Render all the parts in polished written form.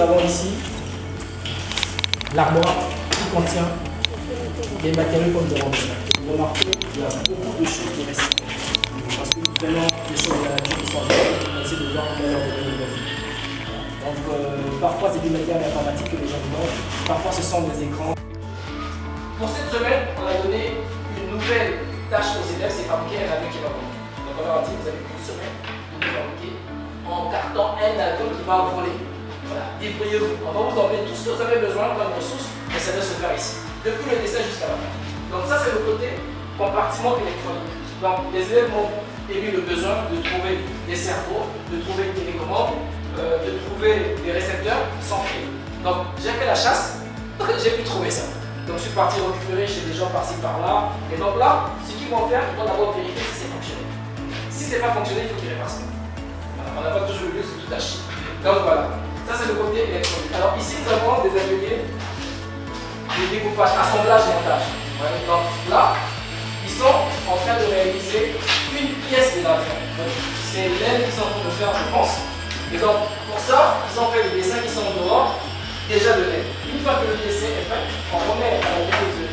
avons ici l'armoire qui contient des matériaux comme de rendement. Vous remarquez qu'il y a beaucoup de choses qui restent. Parce que nous prenons les choses de la nature qui sont là, on essaie de voir comment leur donner une vie. Donc parfois c'est du matériel informatique que les gens demandent, parfois ce sont des écrans. Pour cette semaine, on a donné une nouvelle tâche aux élèves, c'est fabriquer un avion qui va voler. Donc on leur a dit, vous avez une semaine pour fabriquer en carton un avion qui va voler. Voilà, débrouillez-vous. On va vous enlever tout ce que vous avez besoin comme ressources, et ça doit se faire ici. Depuis le dessin jusqu'à la fin. Donc ça c'est le côté compartiment électronique. Donc les élèves m'ont émis le besoin de trouver des cerveaux, de trouver des télécommandes, de trouver des récepteurs sans fil. Donc j'ai fait la chasse, j'ai pu trouver ça. Donc je suis parti récupérer chez des gens par-ci par-là. Et donc là, ce qu'ils vont faire, ils vont d'abord vérifier si c'est fonctionné. Si c'est pas fonctionné, il faut qu'ils réparent ça. Voilà, on n'a pas toujours eu lieu, c'est tout à chier. Donc voilà, ça c'est le côté électronique. Alors ici nous avons des ateliers de découpage, assemblage et montage. Ouais, donc là, ils sont en train de réaliser une pièce de l'avion. C'est l'aile qu'ils sont en train de faire, je pense. Et donc pour ça, ils ont fait des dessins qui sont dehors. Déjà de l'aide. Une fois que le dessin est fait, on remet à la vidéo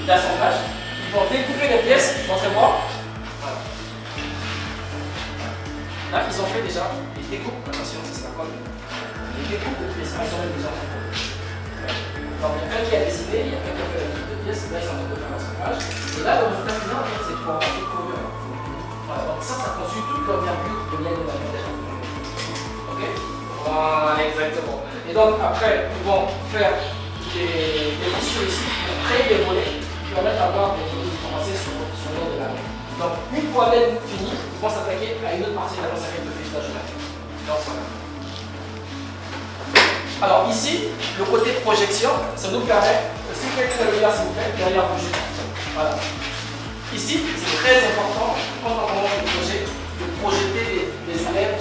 d'assemblage. Ils vont découper les pièces, montrez-moi. Voilà. Là, ils ont fait déjà les découpes. Attention, c'est ça comme les découpes de pièces. Ils ont fait déjà fait. Donc, il y a un qui a dessiné, il y a un qui a fait la découpe de pièces. Là, ils sont en train de faire l'assemblage. Et là, le résultat final, en fait, c'est pour avoir tout couvert. Voilà. Donc, ça constitue toute l'envergure de l'aide de la déjà. Ok? Voilà, exactement. Et donc après, ils vont faire des fissures ici pour créer des volets qui permettent d'avoir des volets commencer sur le nom de l'avion. Donc une fois l'aile finie, ils vont s'attaquer à une autre partie de l'avion, ça fait le filetage de l'avion. Donc voilà. Alors ici, le côté projection, ça nous permet, si quelqu'un regarde s'il vous plaît, derrière vous juste. Voilà. Ici, c'est très important quand on commence le projet de projeter des élèves.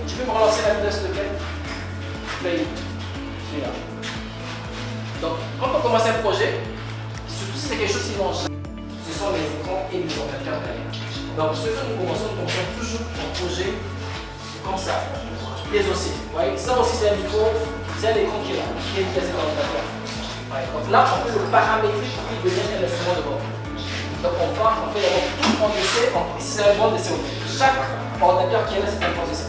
Tu peux me relancer la vidéo s'il te plaît? Celui-là. Donc, quand on commence un projet, surtout si c'est quelque chose qui mange, ce sont les écrans et les ordinateurs derrière. Donc, ce que nous commençons toujours un projet comme ça, les aussi. Vous voyez, ça aussi c'est un micro, c'est un écran qui est là, qui est placé dans l'ordinateur. Donc là, on peut le paramétrer pour qu'il devienne un instrument de bord. Donc on fait d'abord tout en essai, ici c'est un bon essai. Chaque ordinateur qui est là, c'est un bon essai.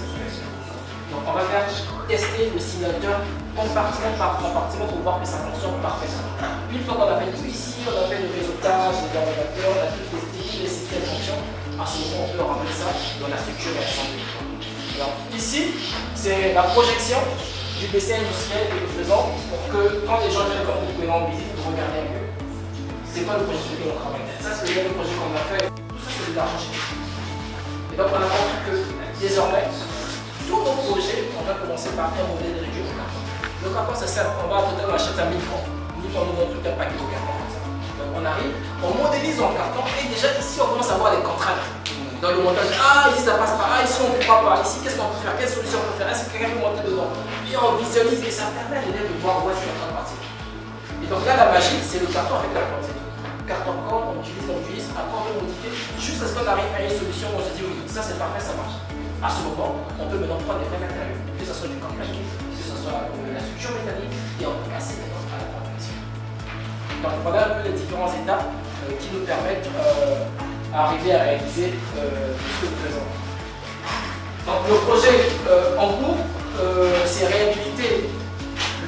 Donc on va faire tester le simulateur compartiment par compartiment pour voir que ça fonctionne parfaitement. Une fois qu'on a fait tout ici, on a fait le réseautage des ordinateurs, on a tout testé, les systèmes fonctionnent. À ce moment, on peut rentrer ça dans la structure et l'ensemble. Alors ici, c'est la projection du PC industriel que nous faisons pour que quand les gens viennent comme vous pouvez en visite, vous regardez un peu. C'est quoi le projet sur lequel on travaille? Ça, c'est le projet qu'on a fait. Tout ça, c'est de l'argent chez nous. Et donc, on a compris que désormais, tous nos projets, on va commencer par un modèle réduit au carton. Le carton, c'est simple. On va à total, on achète à 1000 francs. 1000 francs, nous donnons tout un paquet de carton comme ça. Donc, on arrive, on modélise en carton et déjà ici, on commence à voir les contraintes. Dans le montage, ici ça passe pas, ici on ne peut pas, ici qu'est-ce qu'on peut faire, quelle solution on peut faire, est-ce que quelqu'un peut monter dedans? Et on visualise et ça permet à l'élève de voir où est-ce qu'il est en train de partir. Et donc là, la magie, c'est le carton avec la corde. Carton corde, on utilise, après on peut modifier juste à ce qu'on arrive à une solution où on se dit oui, ça c'est parfait, ça marche. À ce moment, on peut maintenant prendre des vrais matériaux, que ce soit du corps plaqué, que ce soit la structure métallique, et on peut passer maintenant à la fabrication. Donc voilà un peu les différentes étapes qui nous permettent arriver à réaliser tout ce que nous faisons. Donc le projet en cours, c'est réhabiliter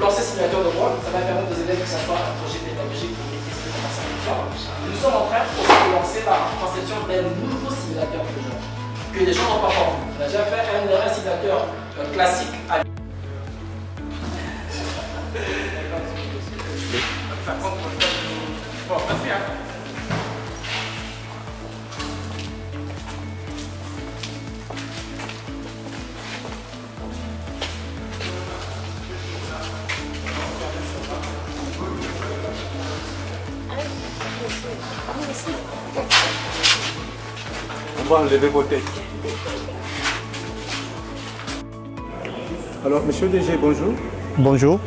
l'ancien simulateur de vol. Ça va permettre aux élèves que ce soit un projet pédagogique pour maîtriser comment ça fonctionne. Nous sommes en train aussi de lancer la conception d'un nouveau simulateur de genre que les gens n'ont pas encore vu. On a déjà fait un simulateur classique à on va enlever vos têtes. Alors, monsieur DG, bonjour. Bonjour.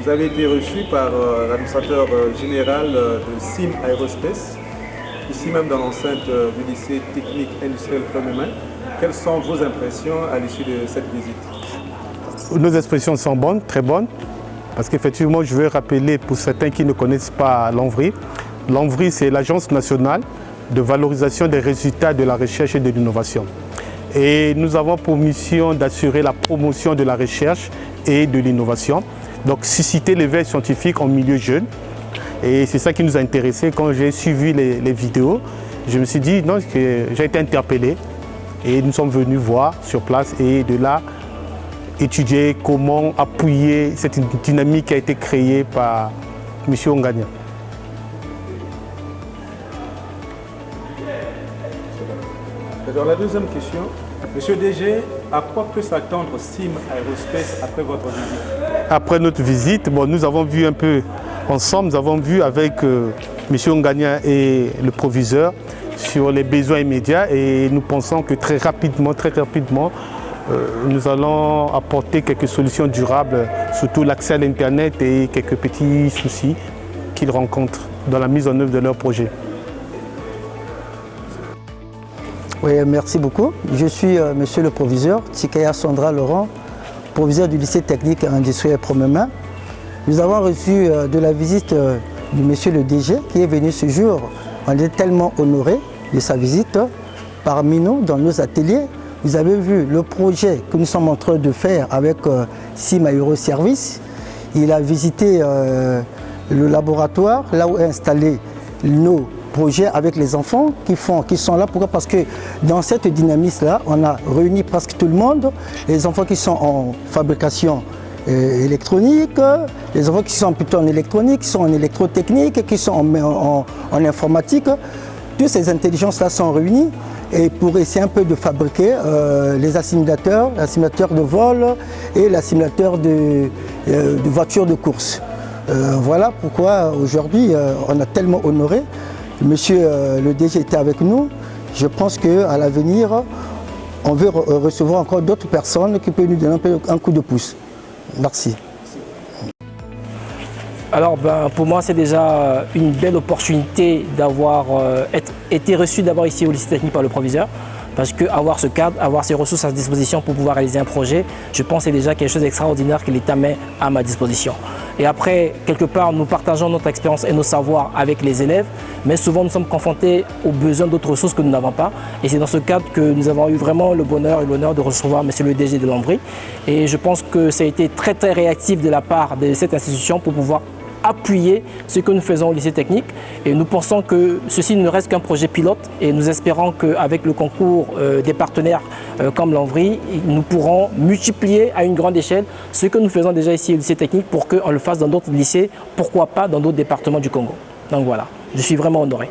Vous avez été reçu par l'administrateur général de SIM Aerospace, ici même dans l'enceinte du lycée technique industriel Plomb-Main. Quelles sont vos impressions à l'issue de cette visite? nos expressions sont bonnes, très bonnes, parce qu'effectivement, je veux rappeler pour certains qui ne connaissent pas l'ANVRI. L'ANVRI, c'est l'Agence nationale de valorisation des résultats de la recherche et de l'innovation. Et nous avons pour mission d'assurer la promotion de la recherche et de l'innovation. Donc, susciter l'éveil scientifique en milieu jeune. Et c'est ça qui nous a intéressés. Quand j'ai suivi les vidéos, je me suis dit, non, j'ai été interpellé. Et nous sommes venus voir sur place et de là, étudier comment appuyer cette dynamique qui a été créée par M. Ongania. Alors la deuxième question, Monsieur DG, à quoi peut s'attendre SIM Aerospace après votre visite? Après notre visite, bon, nous avons vu un peu ensemble, nous avons vu avec M. Ongania et le proviseur sur les besoins immédiats et nous pensons que très rapidement, nous allons apporter quelques solutions durables, surtout l'accès à l'Internet et quelques petits soucis qu'ils rencontrent dans la mise en œuvre de leur projet. Oui, merci beaucoup. Je suis monsieur le proviseur, Tsikaya Sandra Laurent, proviseur du lycée technique industriel Promemain. Nous avons reçu de la visite du monsieur le DG qui est venu ce jour. On est tellement honorés de sa visite. Parmi nous, dans nos ateliers, vous avez vu le projet que nous sommes en train de faire avec SIM Aeroservice. Il a visité le laboratoire, là où est installé nos projets avec les enfants qui sont là. Pourquoi? Parce que dans cette dynamisme-là, on a réuni presque tout le monde, les enfants qui sont en fabrication électronique, les enfants qui sont plutôt en électronique, qui sont en électrotechnique, qui sont en informatique. Toutes ces intelligences-là sont réunies et pour essayer un peu de fabriquer les assimilateurs, l'assimilateur de vol et l'assimilateur de voitures de course. Voilà pourquoi aujourd'hui on a tellement honoré. Monsieur le DG était avec nous. Je pense qu'à l'avenir, on veut recevoir encore d'autres personnes qui peuvent nous donner un coup de pouce. Merci. Alors pour moi c'est déjà une belle opportunité d'avoir été reçu d'abord ici au lycée technique par le proviseur. Parce qu'avoir ce cadre, avoir ces ressources à sa disposition pour pouvoir réaliser un projet, je pense que c'est déjà quelque chose d'extraordinaire que l'État met à ma disposition. Et après, quelque part, nous partageons notre expérience et nos savoirs avec les élèves, mais souvent nous sommes confrontés aux besoins d'autres ressources que nous n'avons pas. Et c'est dans ce cadre que nous avons eu vraiment le bonheur et l'honneur de recevoir monsieur le DG de l'ANVRI. Et je pense que ça a été très très réactif de la part de cette institution pour pouvoir appuyer ce que nous faisons au lycée technique et nous pensons que ceci ne reste qu'un projet pilote et nous espérons qu'avec le concours des partenaires comme l'ANVRI, nous pourrons multiplier à une grande échelle ce que nous faisons déjà ici au lycée technique pour qu'on le fasse dans d'autres lycées, pourquoi pas dans d'autres départements du Congo. Donc voilà, je suis vraiment honoré.